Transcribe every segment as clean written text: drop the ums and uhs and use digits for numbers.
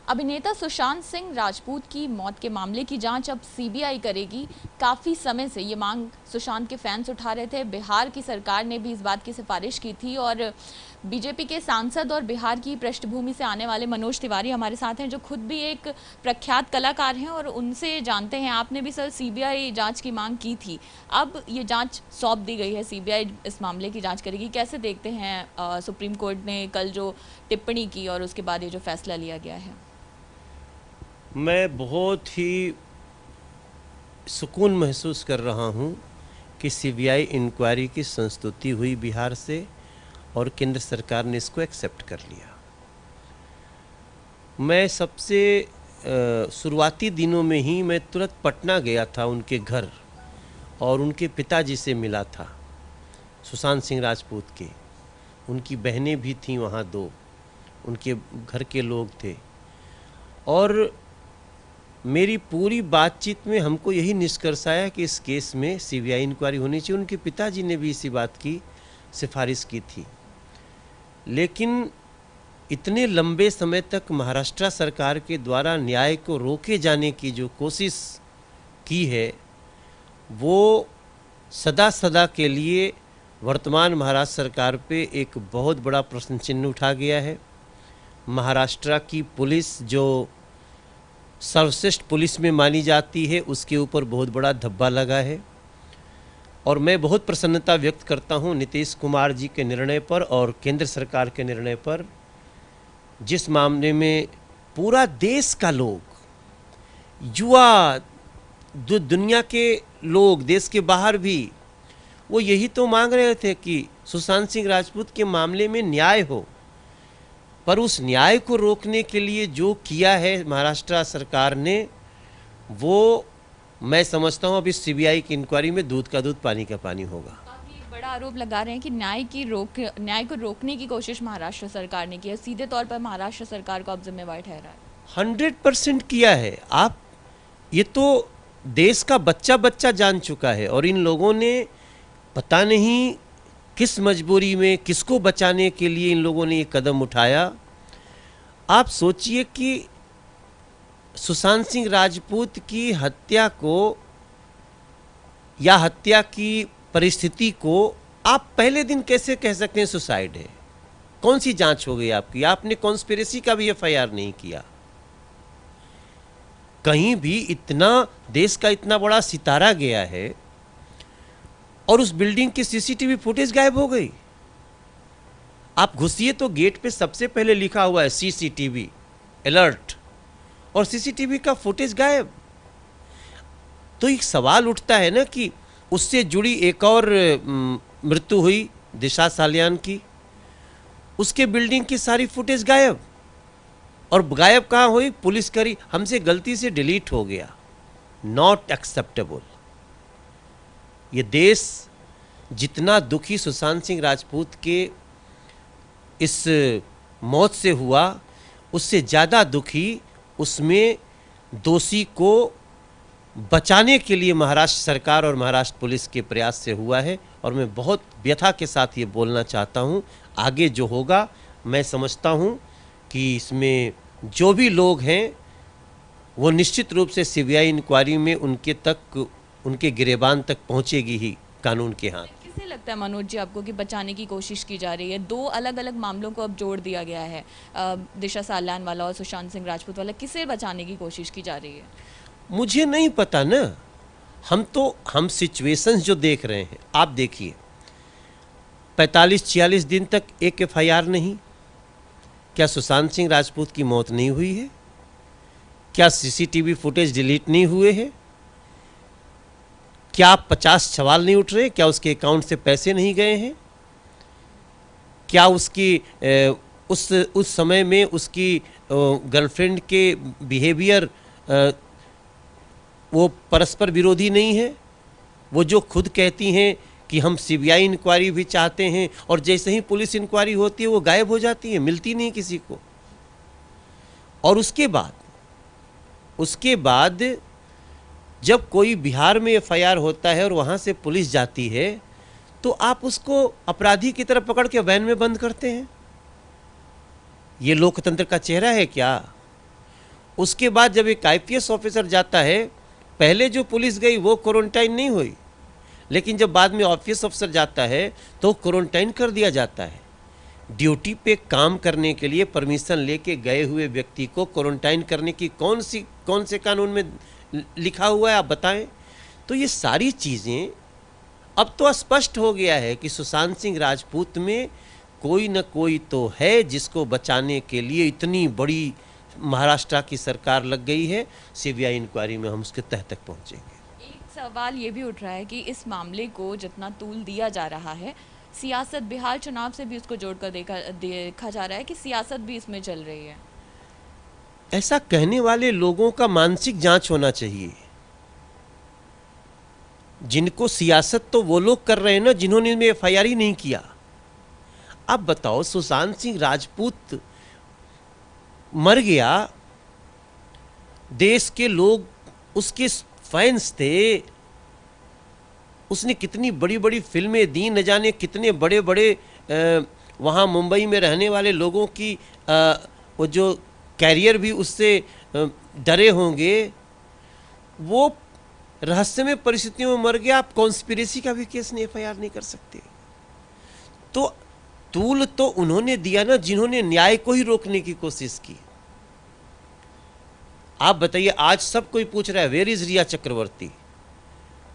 अभिनेता सुशांत सिंह राजपूत की मौत के मामले की जांच अब सीबीआई करेगी। काफ़ी समय से ये मांग सुशांत के फैंस उठा रहे थे। बिहार की सरकार ने भी इस बात की सिफारिश की थी और बीजेपी के सांसद और बिहार की पृष्ठभूमि से आने वाले मनोज तिवारी हमारे साथ हैं, जो खुद भी एक प्रख्यात कलाकार हैं और उनसे जानते हैं। आपने भी सर सीबीआई जांच की मांग की थी, अब ये जांच सौंप दी गई है, सीबीआई इस मामले की जांच करेगी। कैसे देखते हैं सुप्रीम कोर्ट ने कल जो टिप्पणी की और उसके बाद ये जो फैसला लिया गया है? मैं बहुत ही सुकून महसूस कर रहा हूं कि सीबीआई इंक्वायरी की संस्तुति हुई बिहार से और केंद्र सरकार ने इसको एक्सेप्ट कर लिया। मैं सबसे शुरुआती दिनों में ही मैं तुरंत पटना गया था उनके घर और उनके पिताजी से मिला था, सुशांत सिंह राजपूत के। उनकी बहनें भी थीं वहाँ, दो उनके घर के लोग थे। और मेरी पूरी बातचीत में हमको यही निष्कर्ष आया कि इस केस में सीबीआई इंक्वायरी होनी चाहिए। उनके पिताजी ने भी इसी बात की सिफारिश की थी। लेकिन इतने लंबे समय तक महाराष्ट्र सरकार के द्वारा न्याय को रोके जाने की जो कोशिश की है, वो सदा सदा के लिए वर्तमान महाराष्ट्र सरकार पे एक बहुत बड़ा प्रश्न चिन्ह उठा गया है। महाराष्ट्र की पुलिस जो सर्वश्रेष्ठ पुलिस में मानी जाती है, उसके ऊपर बहुत बड़ा धब्बा लगा है। और मैं बहुत प्रसन्नता व्यक्त करता हूं नीतीश कुमार जी के निर्णय पर और केंद्र सरकार के निर्णय पर, जिस मामले में पूरा देश का लोग, युवा, दुनिया के लोग, देश के बाहर भी, वो यही तो मांग रहे थे कि सुशांत सिंह राजपूत के मामले में न्याय हो। पर उस न्याय को रोकने के लिए जो किया है महाराष्ट्र सरकार ने, वो मैं समझता हूँ अभी सीबीआई की इंक्वायरी में दूध का दूध पानी का पानी होगा। आप ये बड़ा आरोप लगा रहे हैं कि न्याय को रोकने की कोशिश महाराष्ट्र सरकार ने की है। सीधे तौर पर महाराष्ट्र सरकार को अब जिम्मेवार ठहरा है। 100% किया है। आप ये तो देश का बच्चा बच्चा जान चुका है। और इन लोगों ने पता नहीं किस मजबूरी में, किसको बचाने के लिए इन लोगों ने ये कदम उठाया। आप सोचिए कि सुशांत सिंह राजपूत की हत्या को या हत्या की परिस्थिति को आप पहले दिन कैसे कह सकते हैं सुसाइड है? कौन सी जांच हो गई आपकी? आपने कॉन्स्पिरेसी का भी एफआईआर नहीं किया। कहीं भी इतना देश का इतना बड़ा सितारा गया है और उस बिल्डिंग की सीसीटीवी फुटेज गायब हो गई। आप घुसिए तो गेट पे सबसे पहले लिखा हुआ है सीसीटीवी अलर्ट, और सीसीटीवी का फुटेज गायब। तो एक सवाल उठता है ना कि उससे जुड़ी एक और मृत्यु हुई दिशा सालियान की, उसके बिल्डिंग की सारी फुटेज गायब। और गायब कहाँ हुई? पुलिस करी, हमसे गलती से डिलीट हो गया। Not acceptable. ये देश जितना दुखी सुशांत सिंह राजपूत के इस मौत से हुआ, उससे ज़्यादा दुखी उसमें दोषी को बचाने के लिए महाराष्ट्र सरकार और महाराष्ट्र पुलिस के प्रयास से हुआ है। और मैं बहुत व्यथा के साथ ये बोलना चाहता हूँ, आगे जो होगा मैं समझता हूँ कि इसमें जो भी लोग हैं वो निश्चित रूप से सीबीआई इंक्वायरी में उनके गिरेबान तक पहुँचेगी ही कानून के हाथ। किसे लगता है मनोज जी आपको कि बचाने की कोशिश की जा रही है? दो अलग अलग मामलों को अब जोड़ दिया गया है, दिशा सालियान वाला और सुशांत सिंह राजपूत वाला। किसे बचाने की कोशिश की जा रही है? मुझे नहीं पता ना। हम सिचुएशंस जो देख रहे हैं, आप देखिए 45-46 दिन तक एक एफआईआर नहीं। क्या सुशांत सिंह राजपूत की मौत नहीं हुई है? क्या सीसीटीवी फुटेज डिलीट नहीं हुए हैं? क्या 50 सवाल नहीं उठ रहे? क्या उसके अकाउंट से पैसे नहीं गए हैं? क्या उसकी उस समय में उसकी गर्लफ्रेंड के बिहेवियर वो परस्पर विरोधी नहीं है? वो जो खुद कहती हैं कि हम सीबीआई इंक्वायरी भी चाहते हैं, और जैसे ही पुलिस इंक्वायरी होती है वो गायब हो जाती है, मिलती नहीं किसी को। और उसके बाद जब कोई बिहार में एफआईआर होता है और वहाँ से पुलिस जाती है, तो आप उसको अपराधी की तरह पकड़ के वैन में बंद करते हैं। ये लोकतंत्र का चेहरा है क्या? उसके बाद जब एक आईपीएस ऑफिसर जाता है, पहले जो पुलिस गई वो क्वारंटाइन नहीं हुई, लेकिन जब बाद में आईपीएस ऑफिसर जाता है तो क्वारंटाइन कर दिया जाता है। ड्यूटी पे काम करने के लिए परमिशन लेके गए हुए व्यक्ति को क्वारंटाइन करने की कौन से कानून में लिखा हुआ है, आप बताएं। तो ये सारी चीज़ें अब तो स्पष्ट हो गया है कि सुशांत सिंह राजपूत में कोई न कोई तो है जिसको बचाने के लिए इतनी बड़ी महाराष्ट्र की सरकार लग गई है। सीबीआई इंक्वायरी में हम उसके तह तक पहुंचेंगे। एक सवाल ये भी उठ रहा है कि इस मामले को जितना तूल दिया जा रहा है, सियासत, बिहार चुनाव से भी उसको जोड़कर देखा जा रहा है कि सियासत भी इसमें चल रही है। ऐसा कहने वाले लोगों का मानसिक जांच होना चाहिए। जिनको सियासत तो वो लोग कर रहे हैं ना जिन्होंने इनमें एफआईआर ही नहीं किया। अब बताओ, सुशांत सिंह राजपूत मर गया, देश के लोग उसके फैंस थे, उसने कितनी बड़ी बड़ी फिल्में दी, न जाने कितने बड़े बड़े वहाँ मुंबई में रहने वाले लोगों की वो जो कैरियर भी उससे डरे होंगे। वो रहस्यमय परिस्थितियों में मर गया, आप कॉन्स्पिरेसी का भी केस नहीं, एफआईआर नहीं कर सकते। तो तूल तो उन्होंने दिया ना जिन्होंने न्याय को ही रोकने की कोशिश की। आप बताइए, आज सब कोई पूछ रहा है where is Rhea Chakraborty.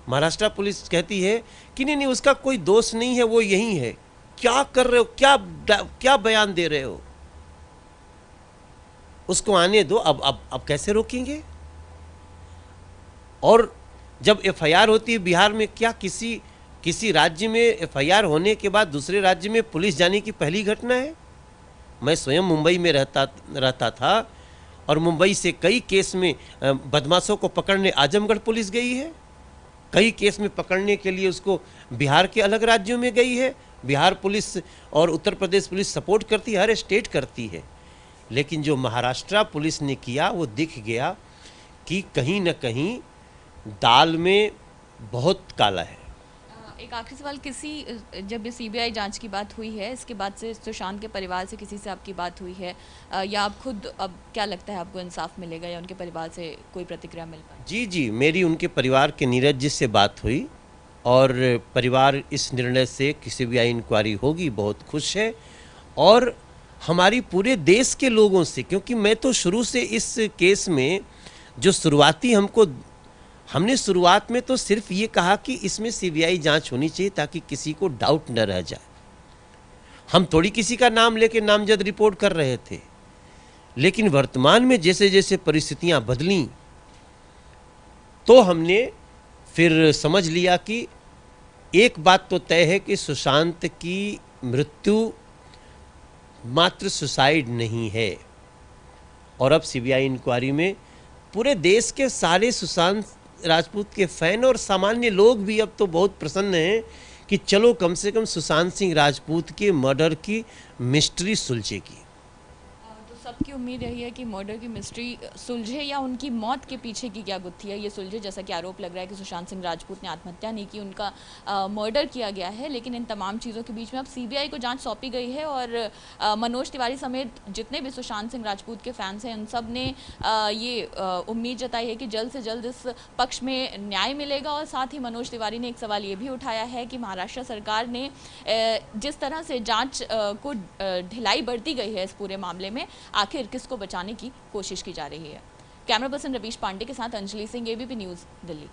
Maharashtra police कहती है कि नहीं उसका कोई दोष नहीं है, वो यही है। क्या कर रहे हो, क्या बयान दे रहे हो? उसको आने दो। अब कैसे रोकेंगे? और जब एफआईआर होती है बिहार में, क्या किसी राज्य में एफआईआर होने के बाद दूसरे राज्य में पुलिस जाने की पहली घटना है? मैं स्वयं मुंबई में रहता था और मुंबई से कई केस में बदमाशों को पकड़ने आजमगढ़ पुलिस गई है। कई केस में पकड़ने के लिए उसको बिहार के अलग राज्यों में गई है। बिहार पुलिस और उत्तर प्रदेश पुलिस सपोर्ट करती है, हर स्टेट करती है। लेकिन जो महाराष्ट्र पुलिस ने किया वो दिख गया कि कहीं न कहीं दाल में बहुत काला है। एक आखिरी सवाल, जब सीबीआई जांच की बात हुई है, इसके बाद से सुशांत के परिवार से किसी से आपकी बात हुई है, या आप खुद, अब क्या लगता है आपको इंसाफ मिलेगा या उनके परिवार से कोई प्रतिक्रिया मिल पाई? जी, मेरी उनके परिवार के नीरज जी से बात हुई और परिवार इस निर्णय से कि सीबीआई इंक्वायरी होगी बहुत खुश है। और हमारी पूरे देश के लोगों से, क्योंकि मैं तो शुरू से इस केस में जो हमने शुरुआत में तो सिर्फ ये कहा कि इसमें सीबीआई जांच होनी चाहिए ताकि किसी को डाउट न रह जाए। हम थोड़ी किसी का नाम लेके नामजद रिपोर्ट कर रहे थे। लेकिन वर्तमान में जैसे जैसे परिस्थितियां बदली तो हमने फिर समझ लिया कि एक बात तो तय है कि सुशांत की मृत्यु मात्र सुसाइड नहीं है। और अब सीबीआई इंक्वायरी में पूरे देश के सारे सुशांत राजपूत के फैन और सामान्य लोग भी अब तो बहुत प्रसन्न हैं कि चलो कम से कम सुशांत सिंह राजपूत के मर्डर की मिस्ट्री सुलझेगी। तो सबकी उम्मीद यही है कि मर्डर की मिस्ट्री सुलझे, या उनकी मौत के पीछे की क्या गुत्थी है ये सुलझे। जैसा कि आरोप लग रहा है कि सुशांत सिंह राजपूत ने आत्महत्या नहीं की, उनका मर्डर किया गया है। लेकिन इन तमाम चीज़ों के बीच में अब सीबीआई को जांच सौंपी गई है और मनोज तिवारी समेत जितने भी सुशांत सिंह राजपूत के फैंस हैं उन सब ने ये उम्मीद जताई है कि जल्द से जल्द इस पक्ष में न्याय मिलेगा। और साथ ही मनोज तिवारी ने एक सवाल ये भी उठाया है कि महाराष्ट्र सरकार ने जिस तरह से जाँच को ढिलाई बरती गई है इस पूरे मामले में, आखिर किसको बचाने की कोशिश की जा रही है। कैमरा पर्सन रवीश पांडे के साथ अंजलि सिंह, एबीपी न्यूज़, दिल्ली।